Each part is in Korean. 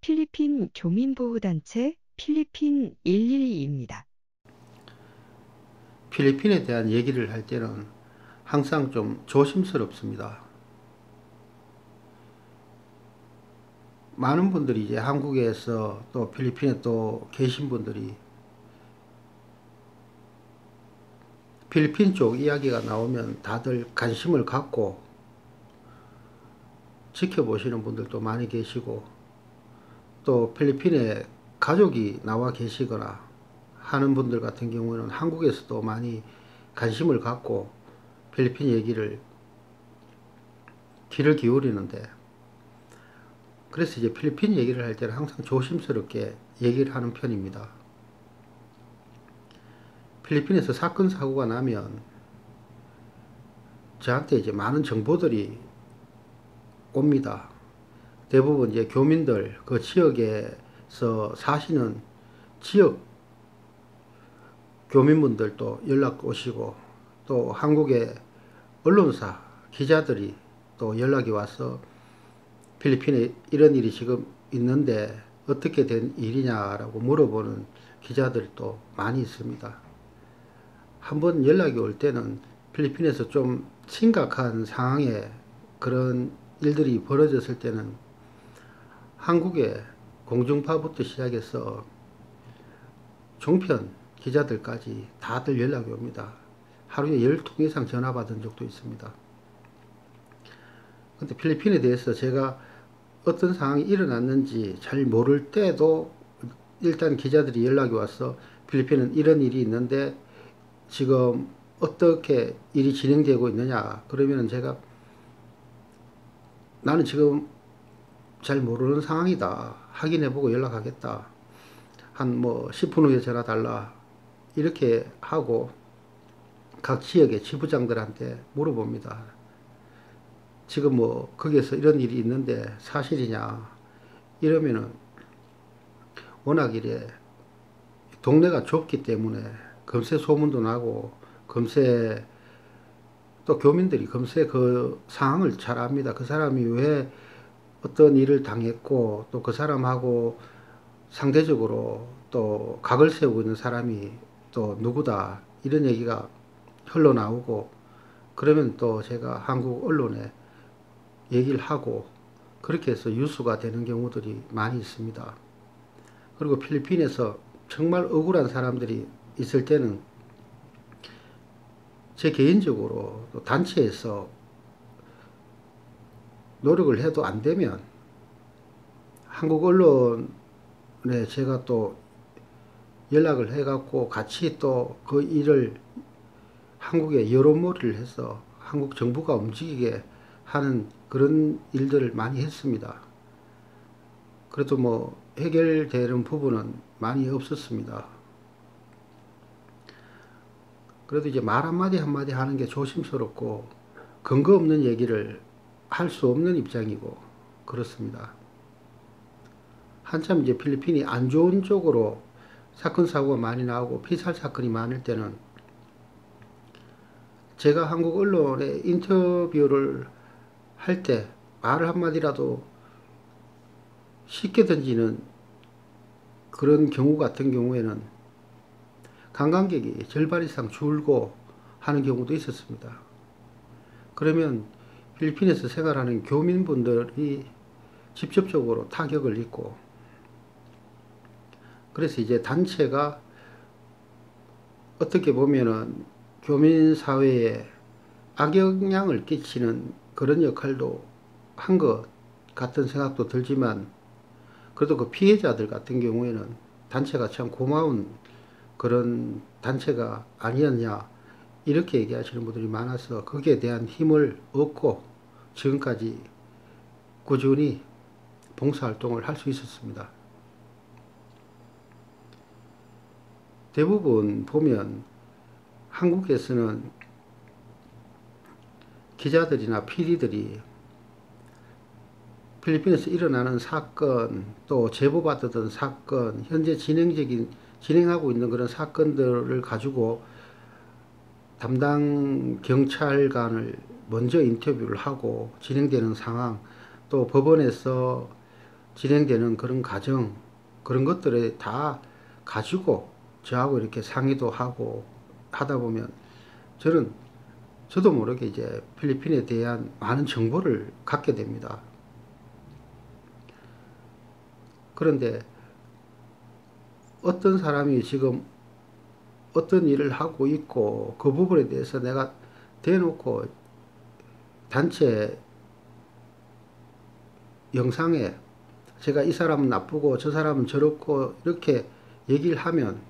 필리핀 교민보호단체 필리핀 112입니다. 필리핀에 대한 얘기를 할 때는 항상 좀 조심스럽습니다. 많은 분들이 이제 한국에서 또 필리핀에 또 계신 분들이 필리핀 쪽 이야기가 나오면 다들 관심을 갖고 지켜보시는 분들도 많이 계시고, 또 필리핀에 가족이 나와 계시거나 하는 분들 같은 경우는 한국에서도 많이 관심을 갖고 필리핀 얘기를 귀를 기울이는데, 그래서 이제 필리핀 얘기를 할 때는 항상 조심스럽게 얘기를 하는 편입니다. 필리핀에서 사건 사고가 나면 저한테 이제 많은 정보들이 옵니다. 대부분 이제 교민들, 그 지역에서 사시는 지역 교민분들도 연락 오시고, 또 한국의 언론사 기자들이 또 연락이 와서 필리핀에 이런 일이 지금 있는데 어떻게 된 일이냐라고 물어보는 기자들도 많이 있습니다. 한번 연락이 올 때는 필리핀에서 좀 심각한 상황에 그런 일들이 벌어졌을 때는 한국의 공중파부터 시작해서 종편 기자들까지 다들 연락이 옵니다. 하루에 10통 이상 전화 받은 적도 있습니다. 근데 필리핀에 대해서 제가 어떤 상황이 일어났는지 잘 모를 때도 일단 기자들이 연락이 와서 필리핀은 이런 일이 있는데 지금 어떻게 일이 진행되고 있느냐, 그러면 제가 나는 지금 잘 모르는 상황이다, 확인해보고 연락하겠다, 한 뭐 10분 후에 전화 달라, 이렇게 하고 각 지역의 지부장들한테 물어봅니다. 지금 뭐 거기에서 이런 일이 있는데 사실이냐, 이러면은 워낙 이래 동네가 좁기 때문에 금세 소문도 나고, 금세 또 교민들이 금세 그 상황을 잘 압니다. 그 사람이 왜 어떤 일을 당했고, 또 그 사람하고 상대적으로 또 각을 세우고 있는 사람이 또 누구다, 이런 얘기가 흘러나오고, 그러면 또 제가 한국 언론에 얘기를 하고, 그렇게 해서 뉴스가 되는 경우들이 많이 있습니다. 그리고 필리핀에서 정말 억울한 사람들이 있을 때는 제 개인적으로 또 단체에서 노력을 해도 안 되면 한국 언론에 제가 또 연락을 해갖고 같이 또 그 일을 한국에 여론몰이를 해서 한국 정부가 움직이게 하는 그런 일들을 많이 했습니다. 그래도 뭐 해결되는 부분은 많이 없었습니다. 그래도 이제 말 한마디 한마디 하는 게 조심스럽고 근거 없는 얘기를 할 수 없는 입장이고 그렇습니다. 한참 이제 필리핀이 안 좋은 쪽으로 사건 사고가 많이 나오고 피살 사건이 많을 때는 제가 한국 언론에 인터뷰를 할 때 말을 한마디라도 쉽게 던지는 그런 경우 같은 경우에는 관광객이 절반 이상 줄고 하는 경우도 있었습니다. 그러면 필리핀에서 생활하는 교민분들이 직접적으로 타격을 입고, 그래서 이제 단체가 어떻게 보면은 교민사회에 악영향을 끼치는 그런 역할도 한 것 같은 생각도 들지만, 그래도 그 피해자들 같은 경우에는 단체가 참 고마운 그런 단체가 아니었냐, 이렇게 얘기하시는 분들이 많아서 거기에 대한 힘을 얻고 지금까지 꾸준히 봉사활동을 할 수 있었습니다. 대부분 보면 한국에서는 기자들이나 PD들이 필리핀에서 일어나는 사건, 또 제보받았던 사건, 현재 진행하고 있는 그런 사건들을 가지고 담당 경찰관을 먼저 인터뷰를 하고 진행되는 상황, 또 법원에서 진행되는 그런 과정, 그런 것들을 다 가지고 저하고 이렇게 상의도 하고 하다 보면 저도 모르게 이제 필리핀에 대한 많은 정보를 갖게 됩니다. 그런데 어떤 사람이 지금 어떤 일을 하고 있고 그 부분에 대해서 내가 대놓고 단체 영상에 제가 이 사람은 나쁘고 저 사람은 저렇고 이렇게 얘기를 하면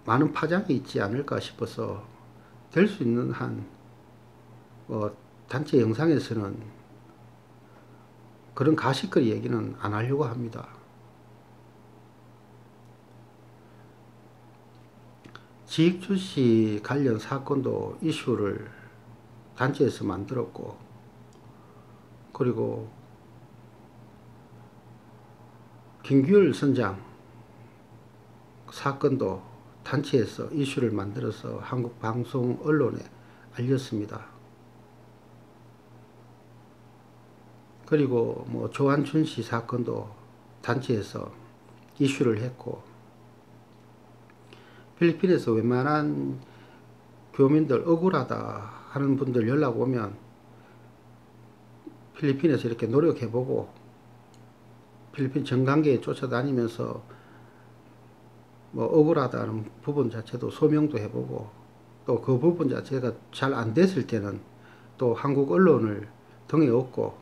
많은 파장이 있지 않을까 싶어서 될 수 있는 한 단체 영상에서는 그런 가십거리 얘기는 안 하려고 합니다. 지익주시 관련 사건도 이슈를 단체에서 만들었고, 그리고 김규열 선장 사건도 단체에서 이슈를 만들어서 한국 방송 언론에 알렸습니다. 그리고 뭐 조한춘 씨 사건도 단체에서 이슈를 했고, 필리핀에서 웬만한 교민들 억울하다 하는 분들 연락 오면 필리핀에서 이렇게 노력해보고 필리핀 정관계에 쫓아다니면서 뭐 억울하다는 부분 자체도 소명도 해보고, 또 그 부분 자체가 잘 안 됐을 때는 또 한국 언론을 등에 업고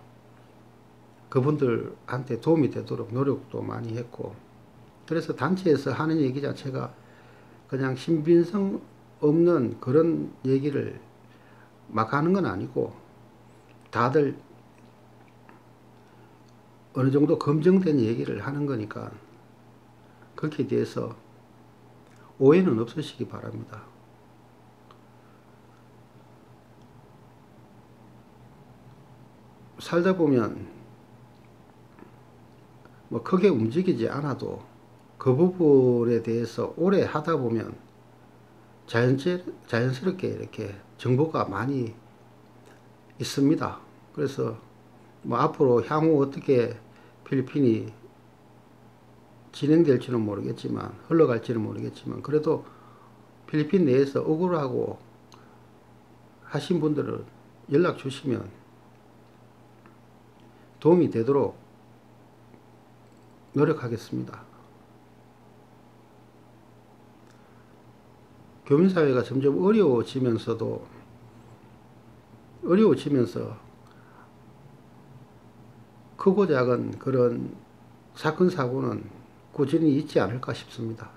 그분들한테 도움이 되도록 노력도 많이 했고, 그래서 단체에서 하는 얘기 자체가 그냥 신빙성 없는 그런 얘기를 막 하는 건 아니고 다들 어느 정도 검증된 얘기를 하는 거니까 거기에 대해서 오해는 없으시기 바랍니다. 살다 보면 뭐 크게 움직이지 않아도 그 부분에 대해서 오래 하다 보면 자연스럽게 이렇게 정보가 많이 있습니다. 그래서 뭐 앞으로 향후 어떻게 필리핀이 진행될지는 모르겠지만, 흘러갈지는 모르겠지만, 그래도 필리핀 내에서 억울하고 하신 분들은 연락 주시면 도움이 되도록 노력하겠습니다. 교민사회가 점점 어려워지면서 크고 작은 그런 사건 사고는 꾸준히 있지 않을까 싶습니다.